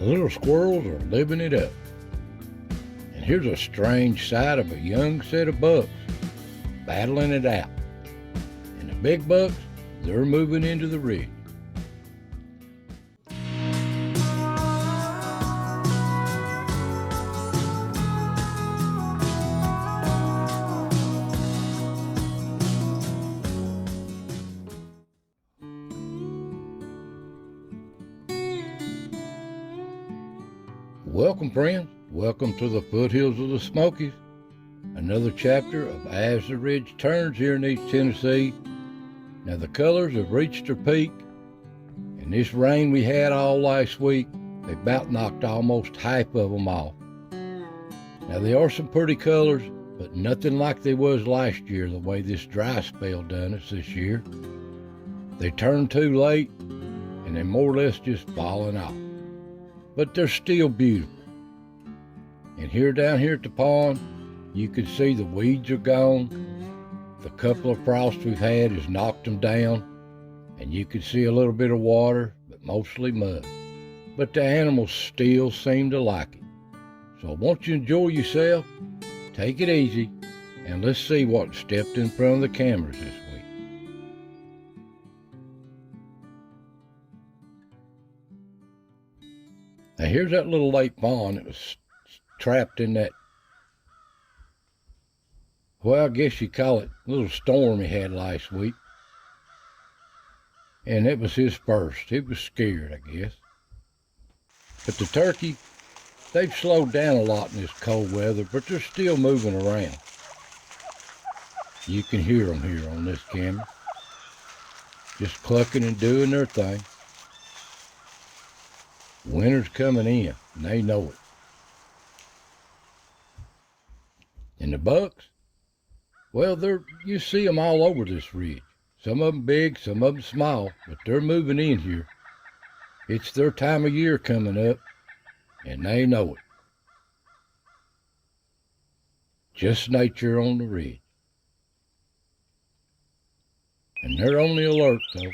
The little squirrels are living it up. And here's a strange sight of a young set of bucks battling it out. And the big bucks, they're moving into the ridge. Welcome, friends. Welcome to the foothills of the Smokies. Another chapter of As the Ridge Turns here in East Tennessee. Now the colors have reached their peak, and this rain we had all last week, they about knocked almost half of them off. Now there are some pretty colors, but nothing like they was last year, the way this dry spell done us this year. They turned too late, and they're more or less just falling off. But they're still beautiful. And here down here at the pond, you can see the weeds are gone. The couple of frosts we've had has knocked them down. And you can see a little bit of water, but mostly mud. But the animals still seem to like it. So won't you enjoy yourself? Take it easy, and let's see what stepped in front of the cameras this week. Now here's that little lake fawn that was trapped in that, well, I guess you call it little storm he had last week. And it was his first. He was scared, I guess. But the turkey, they've slowed down a lot in this cold weather, but they're still moving around. You can hear them here on this camera. Just clucking and doing their thing. Winter's coming in, and they know it. And the bucks, well, you see them all over this ridge. Some of them big, some of them small, but they're moving in here. It's their time of year coming up, and they know it. Just nature on the ridge. And they're on the alert, though.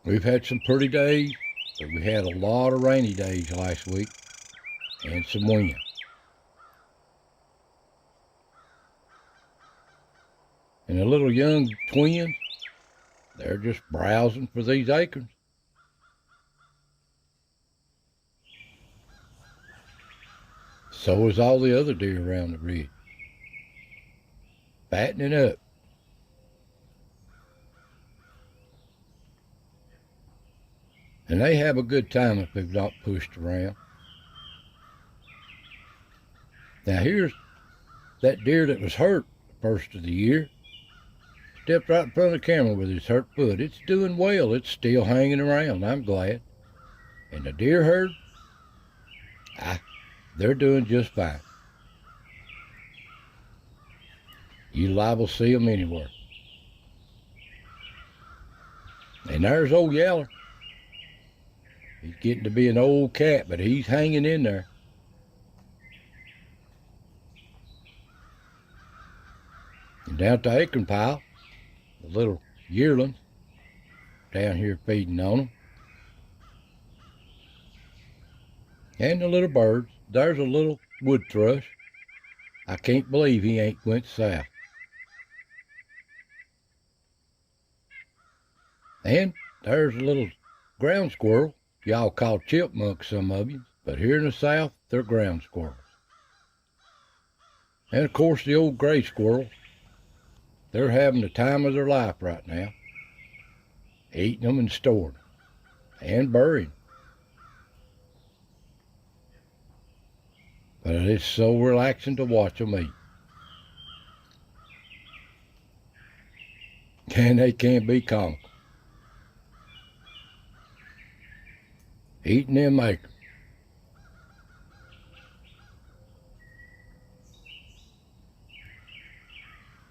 We've had some pretty days, but we had a lot of rainy days last week, and some wind. And the little young twins, they're just browsing for these acorns. So is all the other deer around the ridge, fattening up. And they have a good time if they've not pushed around. Now here's that deer that was hurt the first of the year. Stepped right in front of the camera with his hurt foot. It's doing well. It's still hanging around. I'm glad. And the deer herd, they're doing just fine. You liable to see them anywhere. And there's old Yeller. He's getting to be an old cat, but he's hanging in there. And down at the acorn pile, the little yearlings down here feeding on them. And the little birds. There's a little wood thrush. I can't believe he ain't went south. And there's a little ground squirrel. Y'all call chipmunks, some of you, but here in the south, they're ground squirrels. And of course the old gray squirrels, they're having the time of their life right now, eating them and storing them, and burying them. But it's so relaxing to watch them eat. And they can be comical. Eating them acorns.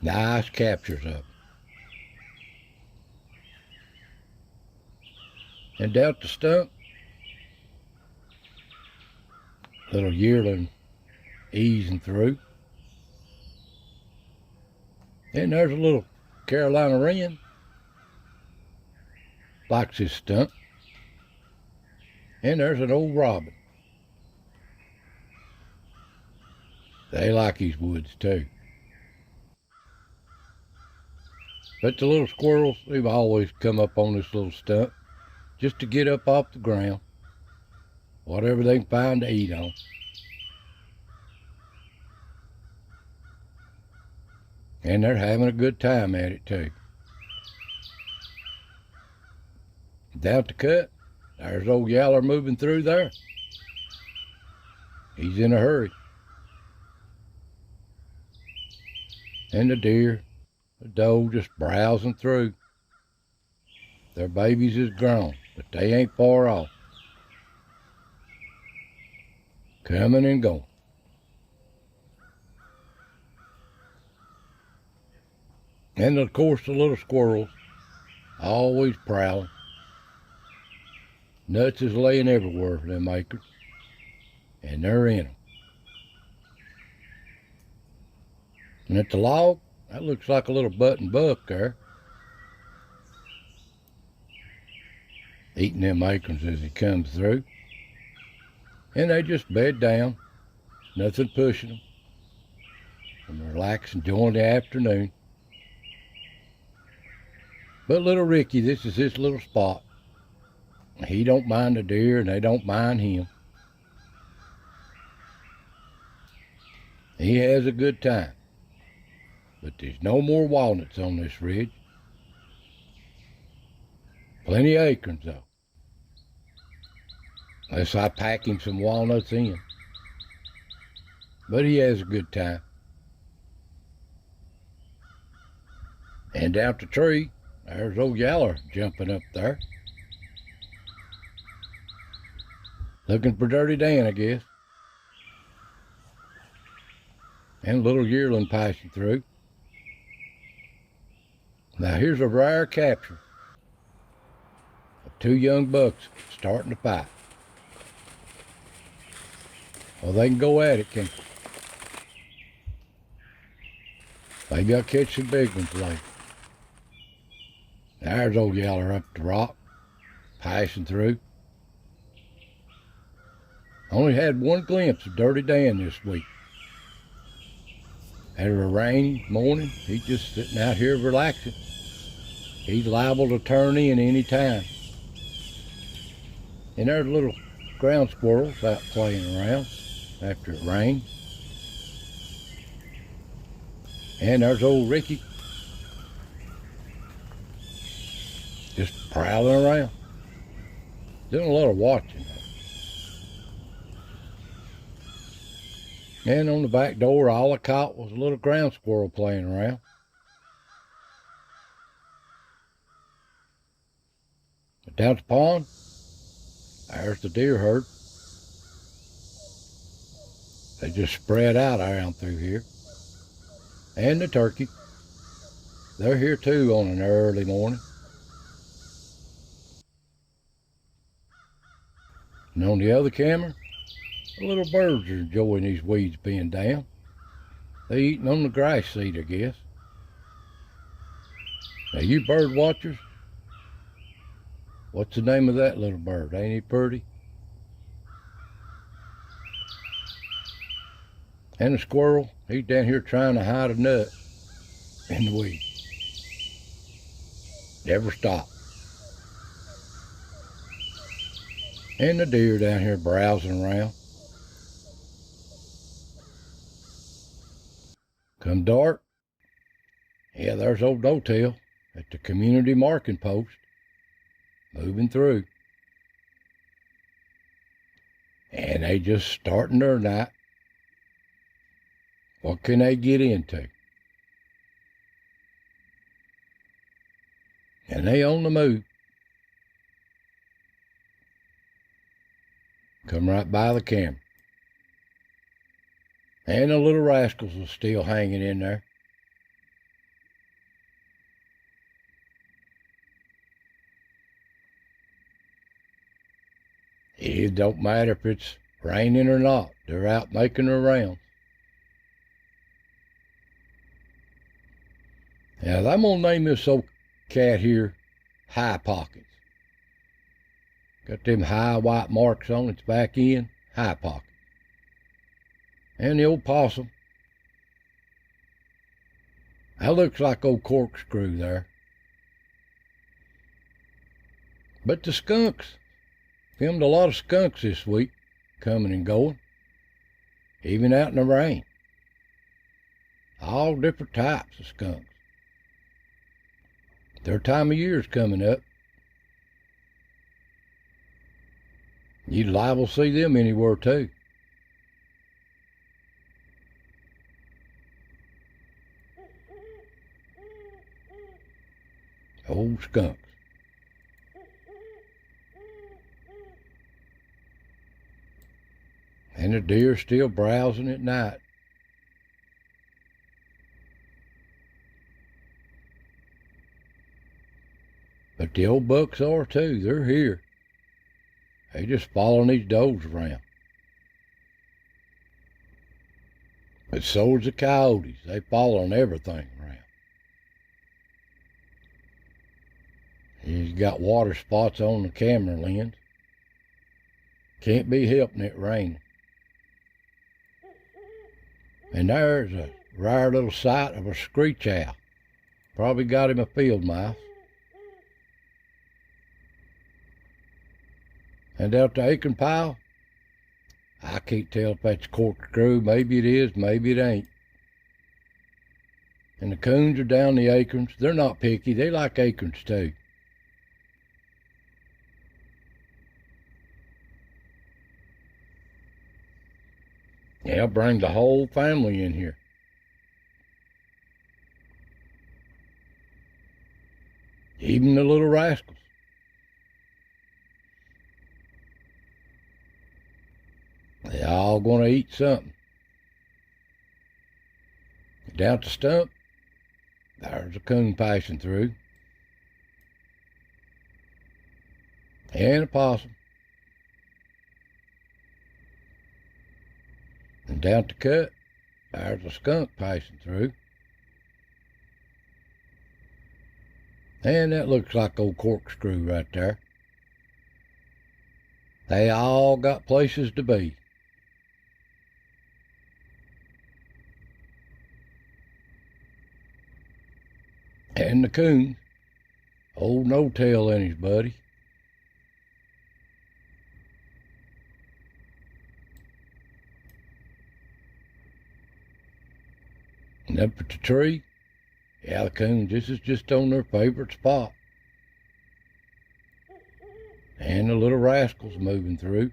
Nice captures of them. And down the stump, little yearling easing through. And there's a little Carolina wren. Likes his stump. And there's an old robin. They like these woods too. But the little squirrels, they've always come up on this little stump just to get up off the ground, whatever they can find to eat on. And they're having a good time at it too. Down the cut, there's old Yaller moving through there. He's in a hurry. And the deer, the doe just browsing through. Their babies is grown, but they ain't far off. Coming and going. And of course the little squirrels, always prowling. Nuts is laying everywhere for them acres, and they're in them. And at the log, that looks like a little button buck there, eating them acorns as he comes through. And they just bed down, nothing pushing them, and relax, enjoying the afternoon. But little Ricky, this is his little spot. He don't mind the deer, and they don't mind him. He has a good time. But there's no more walnuts on this ridge. Plenty of acorns, though. Unless I pack him some walnuts in. But he has a good time. And down the tree, there's old Yaller jumping up there. Looking for Dirty Dan, I guess. And a little yearling passing through. Now here's a rare capture of two young bucks starting to fight. Well, they can go at it, can't they? They got to catch some big ones later. There's old Yaller up the rock, passing through. Only had one glimpse of Dirty Dan this week. After a rainy morning, he's just sitting out here relaxing. He's liable to turn in any time. And there's little ground squirrels out playing around after it rained. And there's old Ricky just prowling around, doing a lot of watching. And on the back door, all I caught was a little ground squirrel playing around. But down at the pond, there's the deer herd. They just spread out around through here. And the turkey. They're here too on an early morning. And on the other camera, the little birds are enjoying these weeds being down. They eating on the grass seed, I guess. Now you bird watchers, what's the name of that little bird? Ain't he pretty? And the squirrel, he's down here trying to hide a nut in the weeds. Never stop. And the deer down here browsing around. Come dark, yeah, there's old No-Tail at the community marking post, moving through. And they just starting their night. What can they get into? And they on the move. Come right by the camera. And the little rascals are still hanging in there. It don't matter if it's raining or not. They're out making their rounds. Now, I'm going to name this old cat here High Pockets. Got them high white marks on its back end, high pocket. And the old possum. That looks like old Corkscrew there. But the skunks, filmed a lot of skunks this week, coming and going, even out in the rain. All different types of skunks. Their time of year is coming up. You'd liable to see them anywhere too. Old skunks. And the deer still browsing at night. But the old bucks are too. They're here. They just following these does around. But so is the coyotes. They following everything around. You got water spots on the camera lens. Can't be helping it raining. And there's a rare little sight of a screech owl. Probably got him a field mouse. And out the acorn pile, I can't tell if that's Corkscrew. Maybe it is, maybe it ain't. And the coons are down the acorns. They're not picky. They like acorns too. Yeah, I'll bring the whole family in here. Even the little rascals. They all gonna eat something. Down the stump, there's a coon passing through. And a possum. And down the cut, there's a skunk passing through. And that looks like old Corkscrew right there. They all got places to be. And the coon, old No-Tail and his buddy. And up at the tree, yeah, the coons, this is just on their favorite spot. And the little rascals moving through.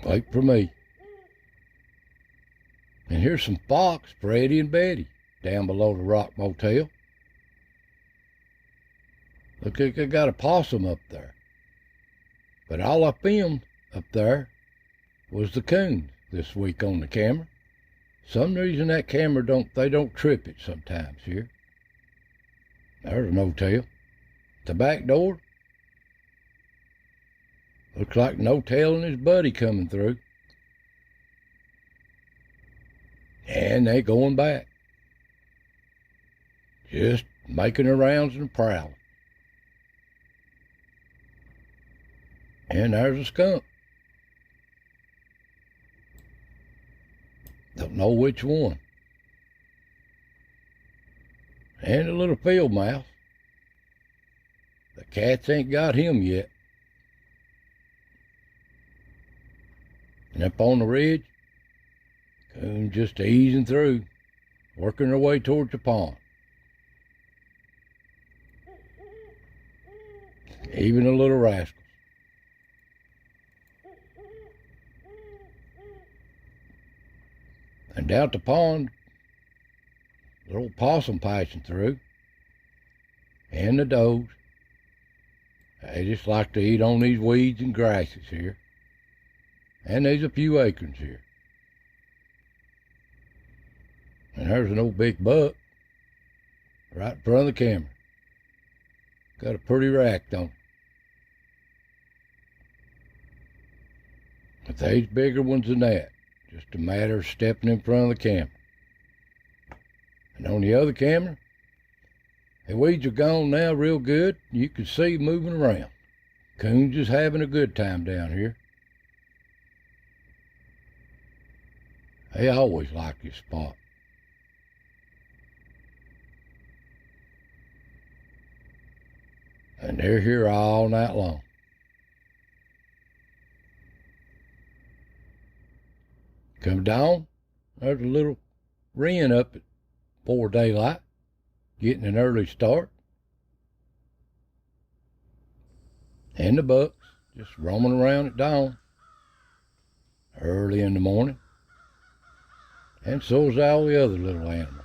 Wait for me. And here's some fox, Freddie and Betty, down below the rock motel. Look like I got a possum up there. But all I filmed up there was the coon this week on the camera. Some reason that camera they don't trip it sometimes here. There's a No-Tail. The back door. Looks like No-Tail and his buddy coming through. And they going back. Just making their rounds and prowling. And there's a skunk. Don't know which one. And a little field mouse. The cats ain't got him yet. And up on the ridge, coon just easing through, working their way towards the pond. Even the little rascals. And down the pond, the old possum passing through, and the does. They just like to eat on these weeds and grasses here. And there's a few acorns here. And there's an old big buck right in front of the camera. Got a pretty rack on it. But there's bigger ones than that. Just a matter of stepping in front of the camera. And on the other camera, The weeds are gone now real good. You can see moving around. Coons is having a good time down here. They always like this spot. And they're here all night long. Come dawn, there's a little wren up at before daylight, getting an early start. And the bucks just roaming around at dawn, early in the morning. And so is all the other little animals.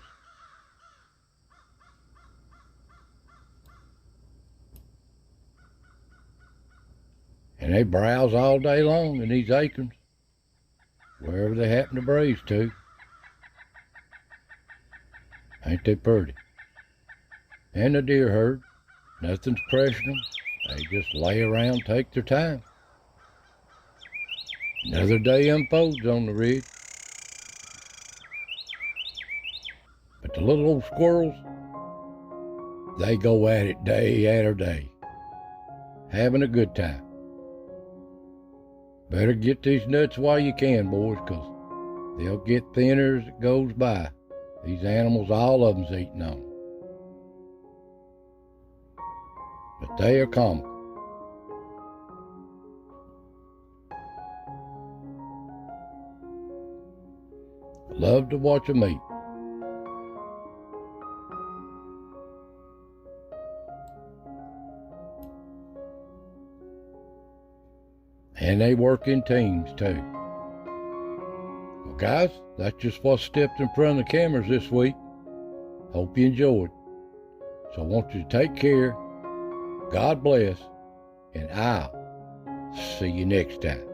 And they browse all day long in these acorns, wherever they happen to breeze to. Ain't they pretty? And the deer herd, nothing's pressuring them. They just lay around, take their time. Another day unfolds on the ridge. But the little old squirrels, they go at it day after day, having a good time. Better get these nuts while you can, boys, 'cause they'll get thinner as it goes by. These animals, all of them's eating on them. But they are comical. Love to watch them eat. And they work in teams too. Well, guys, that's just what stepped in front of the cameras this week. Hope you enjoyed. So I want you to take care. God bless. And I'll see you next time.